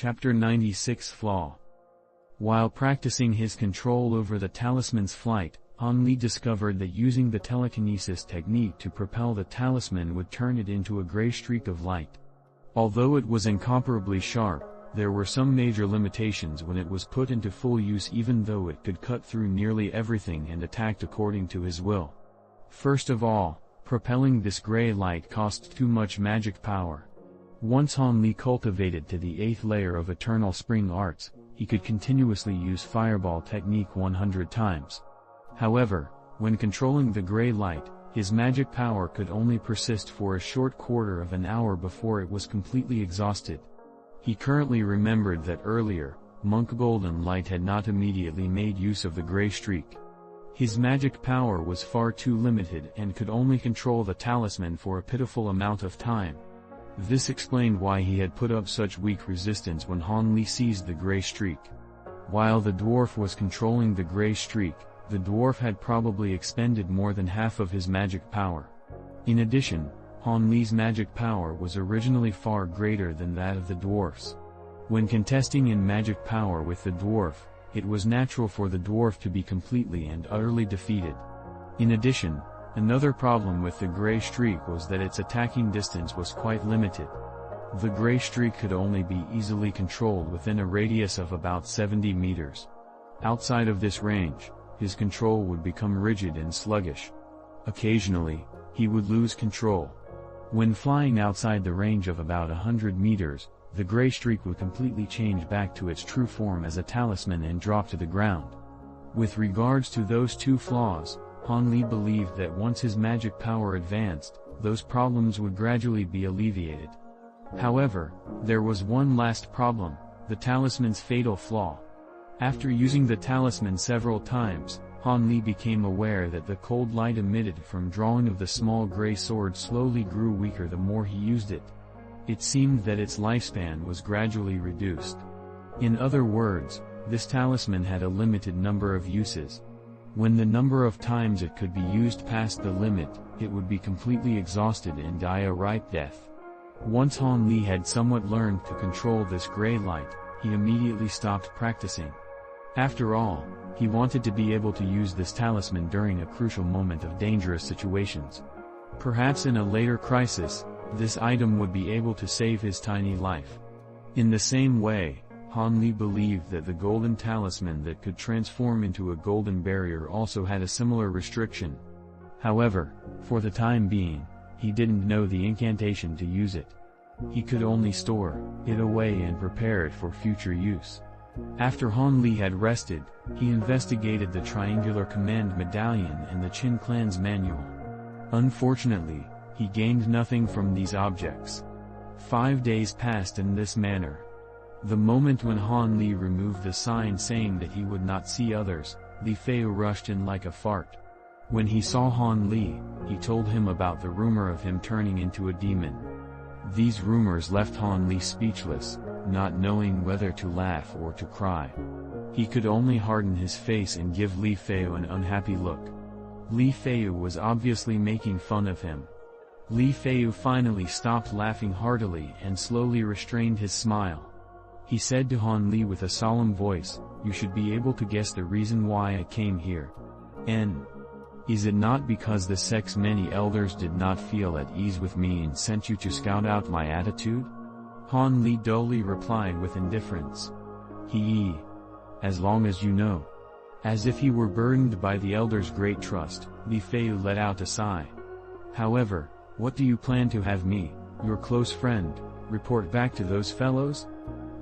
Chapter 96 Flaw. While practicing his control over the talisman's flight, Han Li discovered that using the telekinesis technique to propel the talisman would turn it into a gray streak of light. Although it was incomparably sharp, there were some major limitations when it was put into full use, even though it could cut through nearly everything and attacked according to his will. First of all, propelling this gray light cost too much magic power. Once Han Li cultivated to the 8th layer of Eternal Spring Arts, he could continuously use Fireball technique 100 times. However, when controlling the gray light, his magic power could only persist for a short quarter of an hour before it was completely exhausted. He currently remembered that earlier, Monk Golden Light had not immediately made use of the gray streak. His magic power was far too limited and could only control the talisman for a pitiful amount of time. This explained why he had put up such weak resistance when Han Li seized the gray streak. While the dwarf was controlling the gray streak, the dwarf had probably expended more than half of his magic power. In addition, Han Li's magic power was originally far greater than that of the dwarf's. When contesting in magic power with the dwarf, it was natural for the dwarf to be completely and utterly defeated. In addition, another problem with the gray streak was that its attacking distance was quite limited. The gray streak could only be easily controlled within a radius of about 70 meters. Outside of this range, his control would become rigid and sluggish. Occasionally, he would lose control. When flying outside the range of about 100 meters, the gray streak would completely change back to its true form as a talisman and drop to the ground. With regards to those two flaws, Han Li believed that once his magic power advanced, those problems would gradually be alleviated. However, there was one last problem, the talisman's fatal flaw. After using the talisman several times, Han Li became aware that the cold light emitted from drawing of the small gray sword slowly grew weaker the more he used it. It seemed that its lifespan was gradually reduced. In other words, this talisman had a limited number of uses. When the number of times it could be used passed the limit, it would be completely exhausted and die a ripe death. Once Han Li had somewhat learned to control this gray light, he immediately stopped practicing. After all, he wanted to be able to use this talisman during a crucial moment of dangerous situations. Perhaps in a later crisis, this item would be able to save his tiny life. In the same way, Han Li believed that the golden talisman that could transform into a golden barrier also had a similar restriction. However, for the time being, he didn't know the incantation to use it. He could only store it away and prepare it for future use. After Han Li had rested, he investigated the triangular command medallion and the Qin clan's manual. Unfortunately, he gained nothing from these objects. 5 days passed in this manner. The moment when Han Li removed the sign saying that he would not see others, Li Fei rushed in like a fart. When he saw Han Li, he told him about the rumor of him turning into a demon. These rumors left Han Li speechless, not knowing whether to laugh or to cry. He could only harden his face and give Li Fei an unhappy look. Li Fei was obviously making fun of him. Li Fei finally stopped laughing heartily and slowly restrained his smile. He said to Han Li with a solemn voice, "You should be able to guess the reason why I came here. Is it not because the sect's many elders did not feel at ease with me and sent you to scout out my attitude?" Han Li dully replied with indifference. As long as you know." As if he were burdened by the elders' great trust, Li Fei let out a sigh. "However, what do you plan to have me, your close friend, report back to those fellows?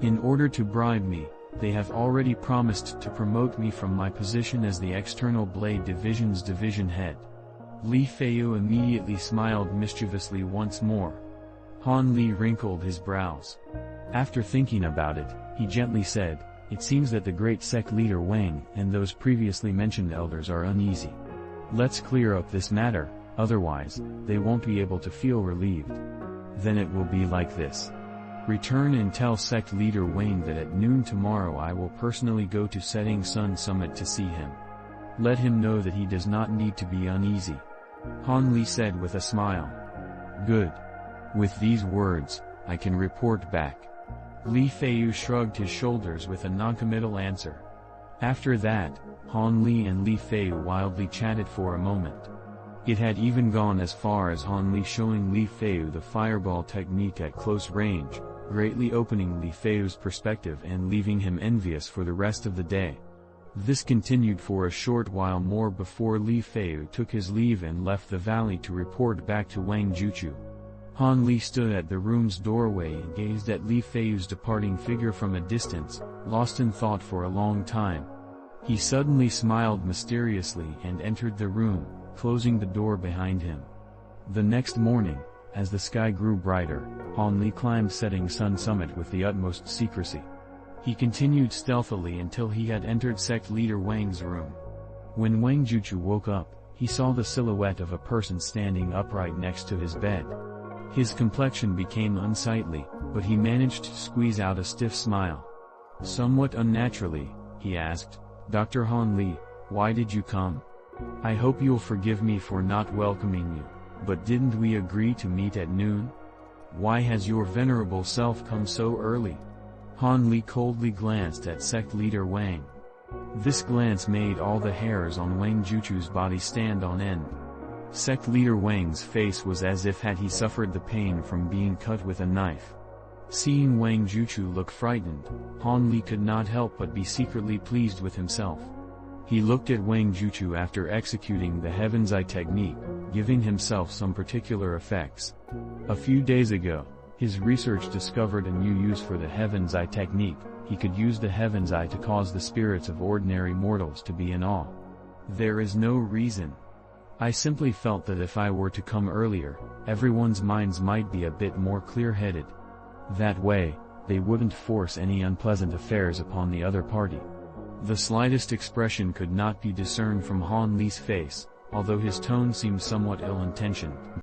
In order to bribe me, they have already promised to promote me from my position as the External Blade Division's division head." Li Fei immediately smiled mischievously once more. Han Li wrinkled his brows. After thinking about it, he gently said, "It seems that the great sect leader Wang and those previously mentioned elders are uneasy. Let's clear up this matter, otherwise, they won't be able to feel relieved. Then it will be like this. Return and tell sect leader Wang that at noon tomorrow I will personally go to Setting Sun Summit to see him. Let him know that he does not need to be uneasy." Han Li said with a smile. "Good. With these words, I can report back." Li Feiyu shrugged his shoulders with a noncommittal answer. After that, Han Li and Li Feiyu wildly chatted for a moment. It had even gone as far as Han Li showing Li Feiyu the fireball technique at close range, greatly opening Li Feiyu's perspective and leaving him envious for the rest of the day. This continued for a short while more before Li Feiyu took his leave and left the valley to report back to Wang Juchu. Han Li stood at the room's doorway and gazed at Li Feiyu's departing figure from a distance, lost in thought for a long time. He suddenly smiled mysteriously and entered the room, closing the door behind him. The next morning, as the sky grew brighter, Han Li climbed Setting Sun Summit with the utmost secrecy. He continued stealthily until he had entered sect leader Wang's room. When Wang Juchu woke up, he saw the silhouette of a person standing upright next to his bed. His complexion became unsightly, but he managed to squeeze out a stiff smile. Somewhat unnaturally, he asked, "Dr. Han Li, why did you come? I hope you'll forgive me for not welcoming you, but didn't we agree to meet at noon? Why has your venerable self come so early?" Han Li coldly glanced at sect leader Wang. This glance made all the hairs on Wang Juchu's body stand on end. Sect leader Wang's face was as if had he suffered the pain from being cut with a knife. Seeing Wang Juchu look frightened, Han Li could not help but be secretly pleased with himself. He looked at Wang Juchu after executing the Heaven's Eye technique, giving himself some particular effects. A few days ago, his research discovered a new use for the Heaven's Eye technique. He could use the Heaven's Eye to cause the spirits of ordinary mortals to be in awe. There is no reason. I simply felt that if I were to come earlier, everyone's minds might be a bit more clear-headed. That way, they wouldn't force any unpleasant affairs upon the other party. The slightest expression could not be discerned from Han Li's face, although his tone seemed somewhat ill-intentioned.